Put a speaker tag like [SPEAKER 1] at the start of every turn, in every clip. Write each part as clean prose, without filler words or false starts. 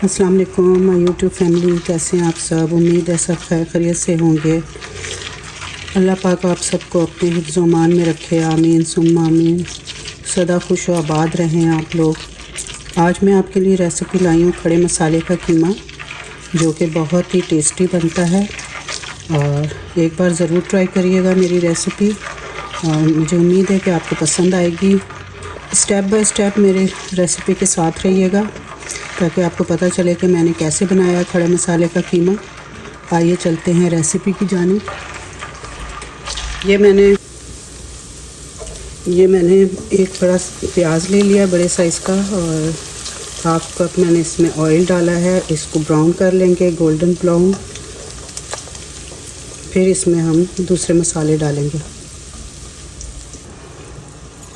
[SPEAKER 1] अस्सलाम वालेकुम my YouTube family, कैसे हैं आप सब। उम्मीद है सब खैर खैरियत से होंगे। अल्लाह पाक आप सबको अपने हिफ्ज़ व अमान में रखे, आमीन सुम्मा आमीन। सदा खुश व आबाद रहें आप लोग। आज मैं आपके लिए रेसिपी लाई हूँ खड़े मसाले का कीमा, जो कि बहुत ही टेस्टी बनता है और एक बार ज़रूर ट्राई करिएगा मेरी रेसिपी और मुझे उम्मीद है कि आपको पसंद आएगी। स्टेप बाय स्टेप मेरे रेसिपी के साथ रहिएगा ताकि आपको पता चले कि मैंने कैसे बनाया खड़े मसाले का कीमा। आइए चलते हैं रेसिपी की जानिब। ये मैंने एक बड़ा प्याज ले लिया बड़े साइज़ का और हाफ कप मैंने इसमें ऑयल डाला है। इसको ब्राउन कर लेंगे, गोल्डन ब्राउन। फिर इसमें हम दूसरे मसाले डालेंगे।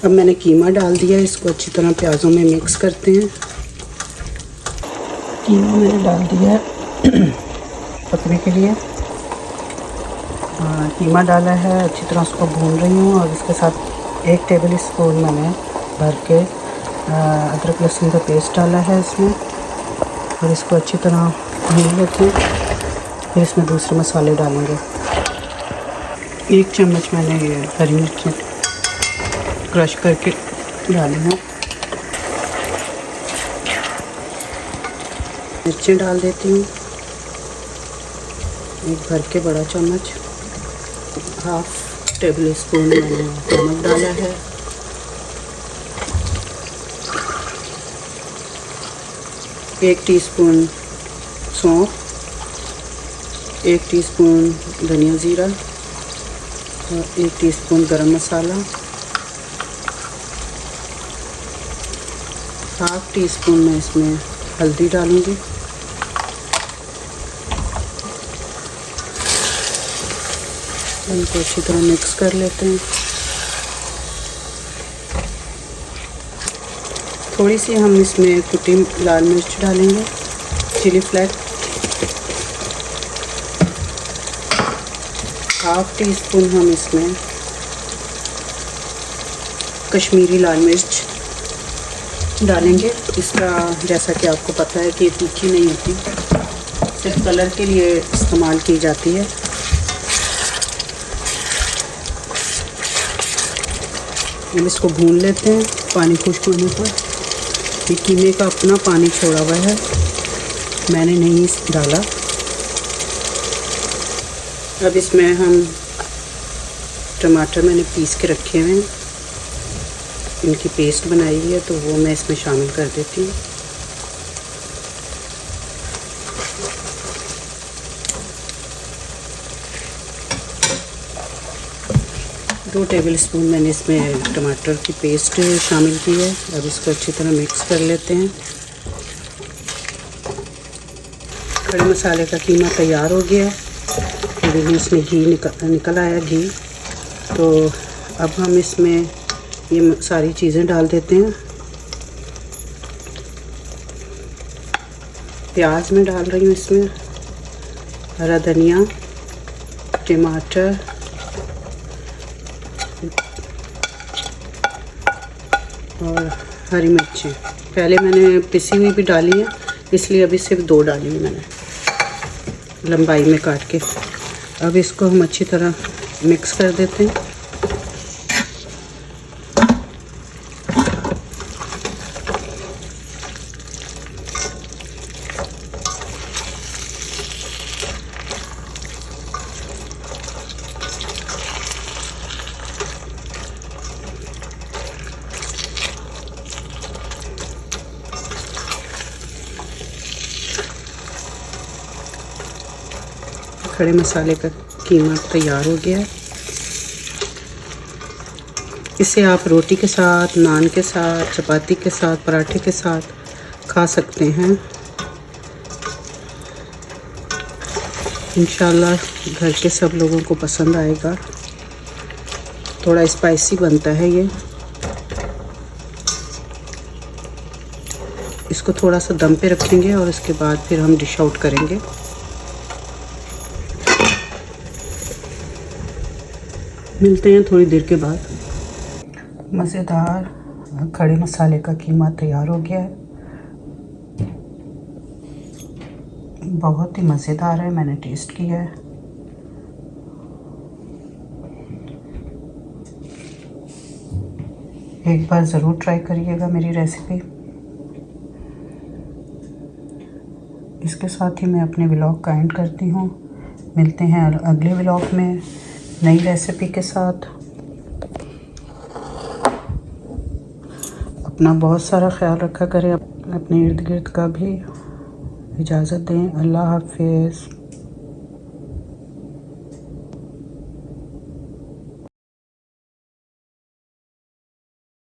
[SPEAKER 1] अब मैंने कीमा डाल दिया, इसको अच्छी तरह प्याज़ों में मिक्स करते हैं। कीमा मैंने डाल दिया है पकने के लिए। कीमा डाला है, अच्छी तरह उसको भून रही हूँ और इसके साथ 1 टेबल स्पून मैंने भर के अदरक लहसुन का पेस्ट डाला है इसमें और इसको अच्छी तरह भून लेते हैं। फिर इसमें दूसरे मसाले डालेंगे। 1 चम्मच मैंने ये हरी मिर्चें क्रश करके डाली हैं। मिर्चें डाल देती हूँ, एक भर के बड़ा चम्मच। हाफ टेबल स्पून मैंने नमक डाला है। एक टीस्पून सौंफ, 1 टीस्पून धनिया ज़ीरा और 1 टीस्पून गरम मसाला। हाफ टी स्पून मैं इसमें हल्दी डालूँगी। इनको अच्छी तरह मिक्स कर लेते हैं। थोड़ी सी हम इसमें कुटी लाल मिर्च डालेंगे, chilli flakes. Half teaspoon हम इसमें कश्मीरी लाल मिर्च डालेंगे। इसका जैसा कि आपको पता है कि तीखी नहीं होती, सिर्फ कलर के लिए इस्तेमाल की जाती है। हम इसको भून लेते हैं पानी खुश्क होने पर। ये कीमे का अपना पानी छोड़ा हुआ है, मैंने नहीं डाला। अब इसमें हम टमाटर मैंने पीस के रखे हुए हैं, इनकी पेस्ट बनाई हुई है तो वो मैं इसमें शामिल कर देती हूँ। दो टेबल स्पून मैंने इसमें टमाटर की पेस्ट शामिल की है। अब इसको अच्छी तरह मिक्स कर लेते हैं। खड़े मसाले का कीमा तैयार हो गया है। अभी इसमें घी निकल आया घी। तो अब हम इसमें ये सारी चीज़ें डाल देते हैं। प्याज में डाल रही हूँ इसमें, हरा धनिया, टमाटर और हरी मिर्चें। पहले मैंने पिसी हुई भी डाली है, इसलिए अभी सिर्फ 2 डाली है मैंने लंबाई में काट के। अब इसको हम अच्छी तरह मिक्स कर देते हैं। खड़े मसाले का कीमा तैयार हो गया है। इसे आप रोटी के साथ, नान के साथ, चपाती के साथ, पराठे के साथ खा सकते हैं। इंशाल्लाह घर के सब लोगों को पसंद आएगा। थोड़ा स्पाइसी बनता है ये। इसको थोड़ा सा दम पे रखेंगे और उसके बाद फिर हम डिश आउट करेंगे। मिलते हैं थोड़ी देर के बाद। मज़ेदार खड़े मसाले का कीमा तैयार हो गया है। बहुत ही मज़ेदार है, मैंने टेस्ट किया है। एक बार ज़रूर ट्राई करिएगा मेरी रेसिपी। इसके साथ ही मैं अपने व्लॉग का एंड करती हूँ। मिलते हैं अगले व्लॉग में नई रेसिपी के साथ। अपना बहुत सारा ख्याल रखा करें, अपने इर्द गिर्द का भी। इजाज़त दें, अल्लाह हाफ़िज़।